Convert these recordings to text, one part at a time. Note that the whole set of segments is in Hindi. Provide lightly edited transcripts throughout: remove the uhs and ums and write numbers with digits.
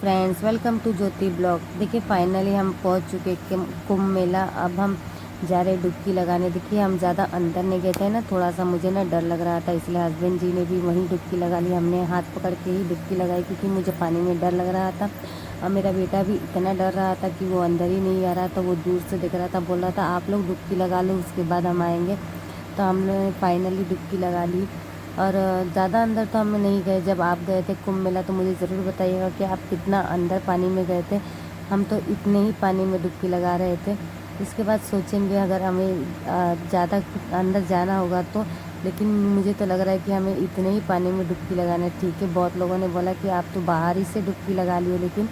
Friends, welcome to Jyoti blog. देखिए फाइनली हम पहुंच चुके कुंभ मेला। अब हम जा रहे डुबकी लगाने। देखिए हम ज़्यादा अंदर नहीं गए थे ना, थोड़ा सा मुझे ना डर लग रहा था, इसलिए हस्बैंड जी ने भी वहीं डुबकी लगा ली। हमने हाथ पकड़ के ही डुबकी लगाई क्योंकि मुझे पानी में डर लग रहा था। और मेरा बेटा भी इतना डर रहा था कि वो अंदर ही नहीं आ रहा था, वो दूर से दिख रहा था, बोल रहा था आप लोग डुबकी लगा लो उसके बाद हम आएंगे। तो हमने फाइनली डुबकी लगा ली। और ज़्यादा अंदर तो हम नहीं गए। जब आप गए थे कुंभ मेला तो मुझे ज़रूर बताइएगा कि आप कितना अंदर पानी में गए थे। हम तो इतने ही पानी में डुबकी लगा रहे थे। इसके बाद सोचेंगे अगर हमें ज़्यादा अंदर जाना होगा तो, लेकिन मुझे तो लग रहा है कि हमें इतने ही पानी में डुबकी लगाना ठीक है। बहुत लोगों ने बोला कि आप तो बाहर ही से डुबकी लगा लियो, लेकिन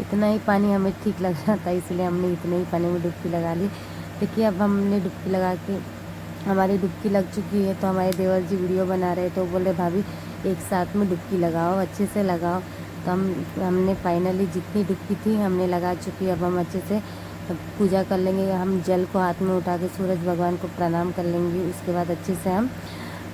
इतना ही पानी हमें ठीक लग रहा था, इसलिए हमने इतने ही पानी में डुबकी लगा ली। देखिए अब हमने डुबकी लगा के हमारी डुबकी लग चुकी है। तो हमारे देवर जी वीडियो बना रहे तो बोले भाभी एक साथ में डुबकी लगाओ, अच्छे से लगाओ। तो हमने फाइनली जितनी डुबकी थी हमने लगा चुकी। अब हम अच्छे से पूजा कर लेंगे। हम जल को हाथ में उठा के सूरज भगवान को प्रणाम कर लेंगे। उसके बाद अच्छे से हम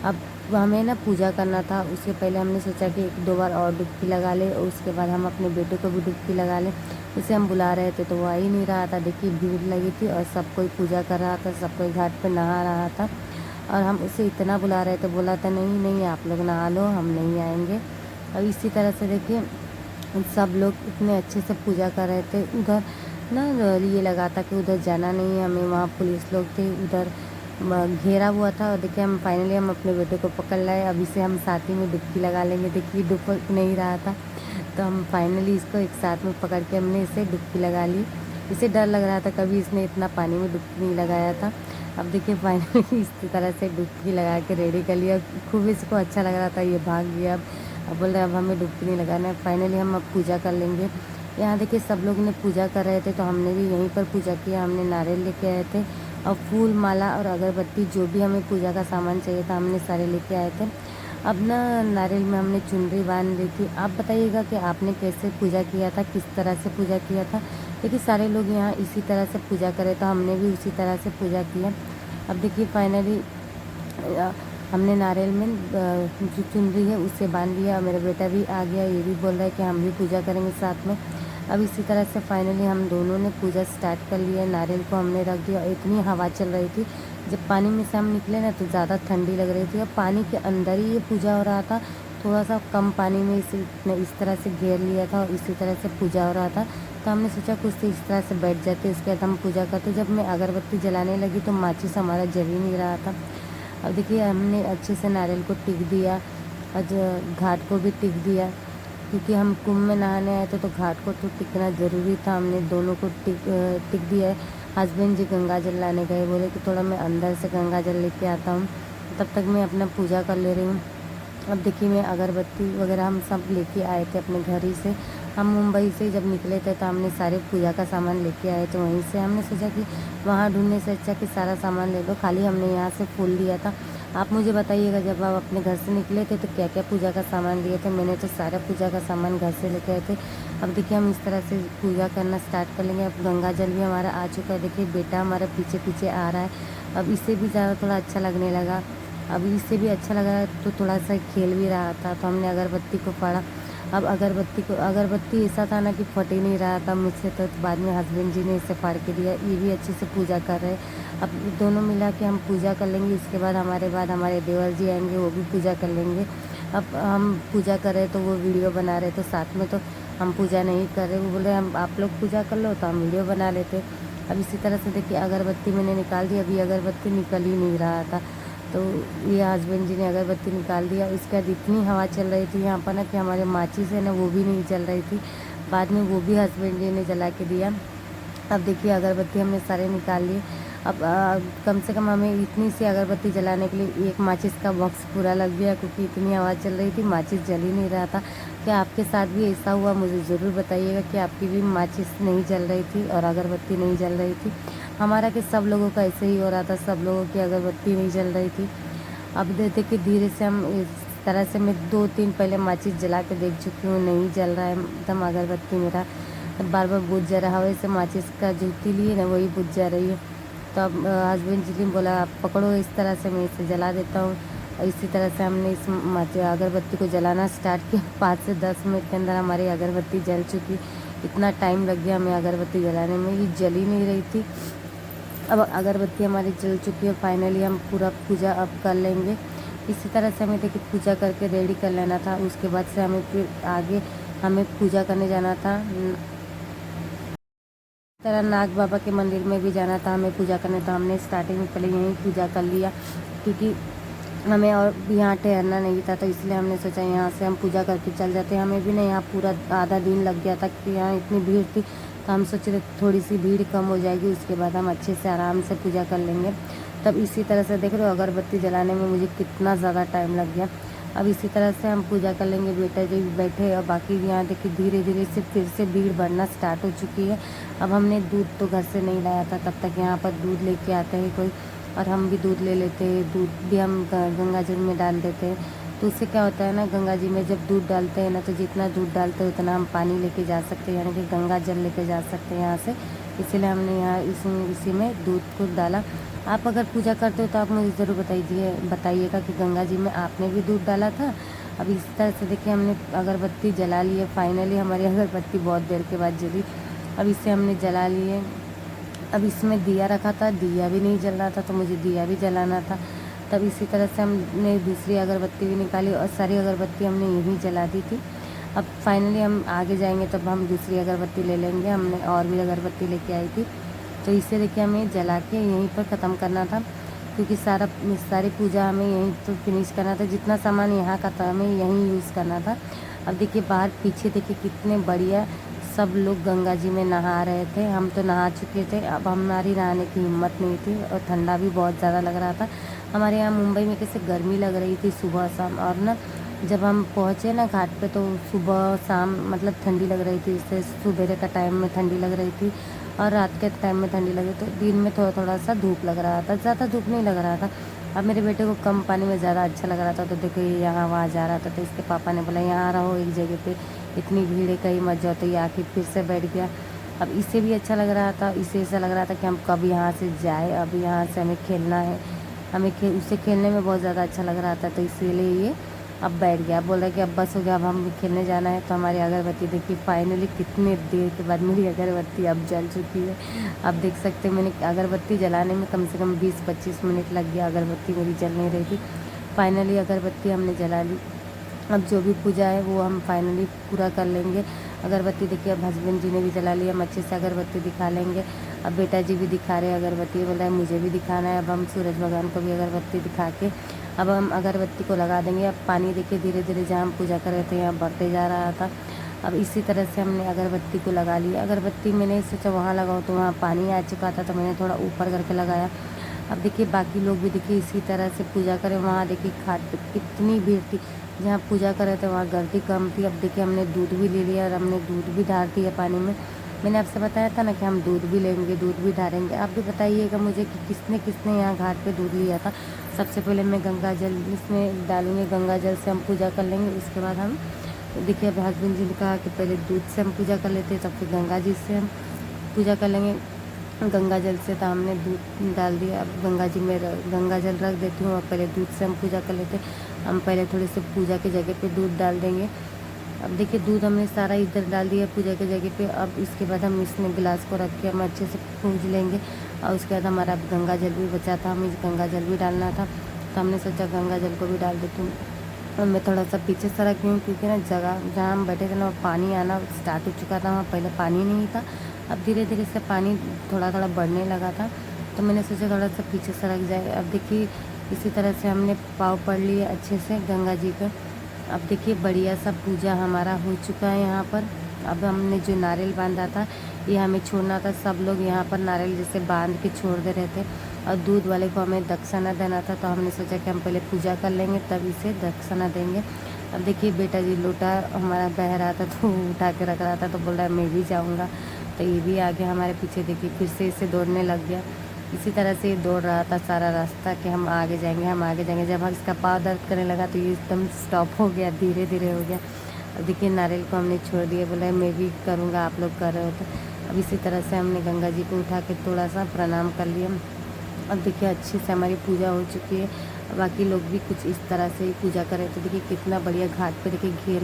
अब हमें ना पूजा करना था। उसके पहले हमने सोचा कि एक दो बार और डुबकी लगा ले, और उसके बाद हम अपने बेटे को भी डुबकी लगा लें। उसे हम बुला रहे थे तो वो आ ही नहीं रहा था। देखिए भीड़ लगी थी और सब कोई पूजा कर रहा था, सब कोई घाट पे नहा रहा था। और हम उसे इतना बुला रहे थे, बोला था नहीं नहीं आप लोग नहा लो, हम नहीं आएंगे। और इसी तरह से देखिए सब लोग इतने अच्छे से पूजा कर रहे थे। उधर ना ये लगा था कि उधर जाना नहीं है हमें, वहाँ पुलिस लोग थे, उधर घेरा हुआ था। और देखिए हम फाइनली हम अपने बेटे को पकड़ लाए। अभी से हम साथ ही में डुबकी लगा लेंगे। देखिए डुब नहीं रहा था तो हम फाइनली इसको एक साथ में पकड़ के हमने इसे डुबकी लगा ली। इसे डर लग रहा था, कभी इसने इतना पानी में डुबकी नहीं लगाया था। अब देखिए फाइनली इस तरह से डुबकी लगा के रेडी कर लिया। खूब इसको अच्छा लग रहा था, ये भाग गया। अब बोल रहे अब हमें डुबकी नहीं लगाना है। फाइनली हम अब पूजा कर लेंगे। यहाँ देखिए सब लोग ने पूजा कर रहे थे तो हमने भी यहीं पर पूजा किया। हमने नारियल लेके आए थे और फूल माला और अगरबत्ती, जो भी हमें पूजा का सामान चाहिए था हमने सारे लेके आए थे। अब ना नारियल में हमने चुनरी बांध ली थी। आप बताइएगा कि आपने कैसे पूजा किया था, किस तरह से पूजा किया था। देखिए सारे लोग यहाँ इसी तरह से पूजा करे तो हमने भी उसी तरह से पूजा किया। अब देखिए फाइनली हमने नारियल में जो चुनरी है उससे बांध लिया। मेरा बेटा भी आ गया, ये भी बोल रहा है कि हम भी पूजा करेंगे साथ में। अब इसी तरह से फाइनली हम दोनों ने पूजा स्टार्ट कर लिया। नारियल को हमने रख दिया। इतनी हवा चल रही थी, जब पानी में से हम निकले ना तो ज़्यादा ठंडी लग रही थी। और पानी के अंदर ही ये पूजा हो रहा था, थोड़ा सा कम पानी में इस तरह से घेर लिया था और इसी तरह से पूजा हो रहा था। तो हमने सोचा कुछ तो इस तरह से बैठ जाते, इसके बाद हम पूजा करते। जब मैं अगरबत्ती जलाने लगी तो माचिस हमारा जल ही नहीं रहा था। अब देखिए हमने अच्छे से नारियल को टिक दिया और घाट को भी टिक दिया, क्योंकि हम कुंभ में नहाने आए थे तो घाट को तो टिकना ज़रूरी था। हमने दोनों को टिक दिया है। हस्बैंड जी गंगा जल लाने गए, बोले कि थोड़ा मैं अंदर से गंगा जल लेके आता हूँ, तब तक मैं अपना पूजा कर ले रही हूँ। अब देखिए मैं अगरबत्ती वगैरह हम सब लेके आए थे अपने घर ही से। हम मुंबई से जब निकले थे तो हमने सारे पूजा का सामान लेके आए थे वहीं से। हमने सोचा कि वहाँ ढूंढने से अच्छा कि सारा सामान ले लो, खाली हमने यहाँ से फूल लिया था। आप मुझे बताइएगा जब आप अपने घर से निकले थे तो क्या क्या पूजा का सामान लिए थे। मैंने तो सारा पूजा का सामान घर से लेके आए थे। अब देखिए हम इस तरह से पूजा करना स्टार्ट कर लेंगे। अब गंगा जल भी हमारा आ चुका है। देखिए बेटा हमारा पीछे पीछे आ रहा है। अब इससे भी ज़्यादा थोड़ा अच्छा लगने लगा। अब इससे भी अच्छा लगा तो थोड़ा सा खेल भी रहा था, तो हमने अगरबत्ती को फाड़ा। अब अगरबत्ती ऐसा था ना कि फट ही नहीं रहा था मुझसे, तो बाद में हस्बैंड जी ने इसे फाड़ के दिया। ये भी अच्छे से पूजा कर रहे। अब दोनों मिला के हम पूजा कर लेंगे। इसके बाद हमारे देवर जी आएंगे, वो भी पूजा कर लेंगे। अब हम पूजा कर रहे तो वो वीडियो बना रहे, तो साथ में तो हम पूजा नहीं कर रहे। वो बोले हम आप लोग पूजा कर लो तो हम वीडियो बना लेते। अब इसी तरह से देखिए अगरबत्ती मैंने निकाल दी। अभी अगरबत्ती निकल ही नहीं रहा था, तो ये हस्बैंड जी ने अगरबत्ती निकाल दिया। उसके बाद इतनी हवा चल रही थी यहाँ पर ना कि हमारे माचिस है ना वो भी नहीं जल रही थी। बाद में वो भी हस्बैंड जी ने जला के दिया। अब देखिए अगरबत्ती हमने सारे निकाल लिए। अब कम से कम हमें इतनी सी अगरबत्ती जलाने के लिए एक माचिस का बॉक्स पूरा लग गया, क्योंकि इतनी हवा चल रही थी, माचिस जल ही नहीं रहा था। क्या आपके साथ भी ऐसा हुआ? मुझे ज़रूर बताइएगा कि आपकी भी माचिस नहीं जल रही थी और अगरबत्ती नहीं जल रही थी। हमारा कि सब लोगों का ऐसे ही हो रहा था, सब लोगों की अगरबत्ती नहीं जल रही थी। अब देखिए धीरे से हम इस तरह से मैं 2-3 पहले माचिस जला के देख चुकी हूँ, नहीं जल रहा है एकदम अगरबत्ती मेरा, बार बार बुझ जा रहा है। वैसे माचिस का जूती लिए ना वही बुझ जा रही है। तो अब हस्बैंड जी ने बोला आप पकड़ो, इस तरह से मैं इसे जला देता हूँ। और इसी तरह से हमने इस अगरबत्ती को जलाना स्टार्ट किया। 5 से 10 मिनट के अंदर हमारी अगरबत्ती जल चुकी। इतना टाइम लग गया हमें अगरबत्ती जलाने में, ये जल ही नहीं रही थी। अब अगरबत्ती हमारी जल चुकी है। फाइनली हम पूरा पूजा अब कर लेंगे। इसी तरह से हमें देखिए पूजा करके रेडी कर लेना था। उसके बाद से हमें फिर आगे हमें पूजा करने जाना था। तरह नाग बाबा के मंदिर में भी जाना था, हमें पूजा करने। तो हमने स्टार्टिंग में पहले यहीं पूजा कर लिया, क्योंकि हमें और यहाँ ठहरना नहीं था, तो इसलिए हमने सोचा यहाँ से हम पूजा करके चल जाते। हमें भी नहीं, यहाँ पूरा आधा दिन लग गया था कि यहाँ इतनी भीड़ थी। तो हम सोच रहे थोड़ी सी भीड़ कम हो जाएगी, उसके बाद हम अच्छे से आराम से पूजा कर लेंगे। तब इसी तरह से देख रहे हो अगरबत्ती जलाने में मुझे कितना ज़्यादा टाइम लग गया। अब इसी तरह से हम पूजा कर लेंगे। बेटा जी बैठे और बाकी यहाँ देखिए धीरे धीरे से फिर से भीड़ बढ़ना स्टार्ट हो चुकी है। अब हमने दूध तो घर से नहीं लाया था, तब तक यहाँ पर दूध लेके आते हैं कोई, और हम भी दूध ले लेते हैं। दूध भी हम गंगा जल में डाल देते हैं। तो उससे क्या होता है ना, गंगा जी में जब दूध डालते हैं ना, तो जितना दूध डालते हैं उतना हम पानी लेके जा सकते हैं, यानी कि गंगा जल लेके जा सकते हैं यहाँ से। इसीलिए हमने यहाँ इसी में दूध को डाला। आप अगर पूजा करते हो तो आप मुझे ज़रूर बताइएगा कि गंगा जी में आपने भी दूध डाला था। अब इस तरह से देखिए हमने अगरबत्ती जला ली है। फाइनली हमारी अगरबत्ती बहुत देर के बाद जली। अब इसे हमने जला लिए। अब इसमें दिया रखा था, दिया भी नहीं जल रहा था, तो मुझे दिया भी जलाना था। तब इसी तरह से हमने दूसरी अगरबत्ती भी निकाली और सारी अगरबत्ती हमने यहीं जला दी थी। अब फाइनली हम आगे जाएंगे तब हम दूसरी अगरबत्ती ले लेंगे। हमने और भी अगरबत्ती लेके आई थी, तो इसे देखिए हमें जला के यहीं पर ख़त्म करना था, क्योंकि सारी पूजा हमें यहीं तो फिनिश करना था। जितना सामान यहाँ का था हमें यहीं यूज़ करना था। अब देखिए बाहर पीछे देखिए कितने बढ़िया सब लोग गंगा जी में नहा रहे थे। हम तो नहा चुके थे, अब हमारी नहाने की हिम्मत नहीं थी, और ठंडा भी बहुत ज़्यादा लग रहा था। हमारे यहाँ मुंबई में कैसे गर्मी लग रही थी सुबह शाम, और ना जब हम पहुँचे ना घाट पे तो सुबह शाम मतलब ठंडी लग रही थी। जैसे सुबह का टाइम में ठंडी लग रही थी और रात के टाइम में ठंडी लग रही, तो दिन में थोड़ा थोड़ा सा धूप लग रहा था, ज़्यादा धूप नहीं लग रहा था। अब मेरे बेटे को कम पानी में ज़्यादा अच्छा लग रहा था, तो देखो ये यहाँ वहाँ जा रहा था। तो इसके पापा ने बोला यहाँ रहो एक जगह पे, इतनी भीड़ है कहीं मत जाओ। तो ये आखिर फिर से बैठ गया। अब इसे भी अच्छा लग रहा था, इसे ऐसा लग रहा था कि हम कब यहाँ से जाए, अब यहाँ से हमें खेलना है। उसे खेलने में बहुत ज़्यादा अच्छा लग रहा था, तो इसीलिए ये अब बैठ गया। बोल रहा है कि अब बस हो गया, अब हम खेलने जाना है। तो हमारी अगरबत्ती देखिए फाइनली कितने देर के बाद मेरी अगरबत्ती अब जल चुकी है। अब देख सकते हैं मैंने अगरबत्ती जलाने में कम से कम 20-25 मिनट लग गया, अगरबत्ती मेरी जल नहीं रही थी। फाइनली अगरबत्ती हमने जला ली। अब जो भी पूजा है वो हम फाइनली पूरा कर लेंगे। अगरबत्ती देखिए अब हस्बैंड जी ने भी जला लिया, हम अच्छे से अगरबत्ती दिखा लेंगे। अब बेटा जी भी दिखा रहे हैं अगरबत्ती, बोल रहा है मुझे भी दिखाना है। अब हम सूरज भगवान को भी अगरबत्ती दिखा के अब हम अगरबत्ती को लगा देंगे। अब पानी देखिए धीरे धीरे जहाँ हम पूजा कर रहे थे यहाँ बढ़ते जा रहा था। अब इसी तरह से हमने अगरबत्ती को लगा लिया। अगरबत्ती मैंने सोचा वहाँ लगाऊँ, तो वहाँ पानी आ चुका था, तो मैंने थोड़ा ऊपर करके लगाया। अब देखिए बाकी लोग भी देखिए इसी तरह से पूजा करें। वहाँ देखिए घाट पे कितनी भीड़ थी, जहाँ पूजा कर रहे थे वहाँ गर्दी कम थी। अब देखिए हमने दूध भी ले लिया और हमने दूध भी डाल दिया पानी में। मैंने आपसे बताया था ना कि हम दूध भी लेंगे, दूध भी डालेंगे। आप भी बताइएगा मुझे कि किसने किसने यहाँ घाट पे दूध लिया था। सबसे पहले मैं गंगा जल इसमें डालूँगी, गंगा जल से हम पूजा कर लेंगे। उसके बाद हम देखिए अब हस्बैंड जी ने कहा कि पहले दूध से हम पूजा कर लेते हैं, तब फिर गंगा जी से हम पूजा कर लेंगे। गंगा जल से तो हमने दूध डाल दिया। अब गंगा जी में गंगा जल रख देती हूँ और पहले दूध से हम पूजा कर लेते हैं। हम पहले थोड़ी सी पूजा की जगह पे दूध डाल देंगे। अब देखिए दूध हमने सारा इधर डाल दिया पूजा की जगह पे। अब इसके बाद हम इसमें गिलास को रख के हम अच्छे से पूज लेंगे। और उसके बाद हमारा गंगा जल भी बचा था, हमें गंगा जल भी डालना था, तो हमने सोचा गंगा जल को भी डाल देती हूँ। और मैं थोड़ा सा पीछे सरक गई हूँ, क्योंकि ना जगह जहाँ हम बैठे थे ना पानी आना स्टार्ट हो चुका था, वहाँ पहले पानी नहीं था। अब धीरे धीरे से पानी थोड़ा थोड़ा बढ़ने लगा था, तो मैंने सोचा थोड़ा सा पीछे सरक जाए। अब देखिए इसी तरह से हमने पाँव पड़ लिए अच्छे से गंगा जी का। अब देखिए बढ़िया सा पूजा हमारा हो चुका है यहाँ पर। अब हमने जो नारियल बांधा था ये हमें छोड़ना था। सब लोग यहाँ पर नारियल जैसे बांध के छोड़ दे रहे थे, और दूध वाले को हमें दक्षिणा देना था, तो हमने सोचा कि हम पहले पूजा कर लेंगे तब इसे दक्षिणा देंगे। अब देखिए बेटा जी लोटा हमारा बह रहा था, तो उठा के रख रहा था, तो बोल रहा है मैं भी जाऊँगा। तो ये भी आ गया हमारे पीछे। देखिए फिर से इसे दौड़ने लग गया। इसी तरह से ये दौड़ रहा था सारा रास्ता कि हम आगे जाएंगे, हम आगे जाएंगे। जब इसका पाँव दर्द करने लगा तो ये एकदम स्टॉप हो गया, धीरे धीरे हो गया। अब देखिए नारियल को हमने छोड़ दिया, बोला मैं भी करूँगा, आप लोग कर रहे हो तो। अब इसी तरह से हमने गंगा जी को उठा के थोड़ा सा प्रणाम कर लिया। अब देखिए अच्छे से हमारी पूजा हो चुकी है। बाकी लोग भी कुछ इस तरह से पूजा करें। तो देखिए कितना बढ़िया घाट पे देखिए घेर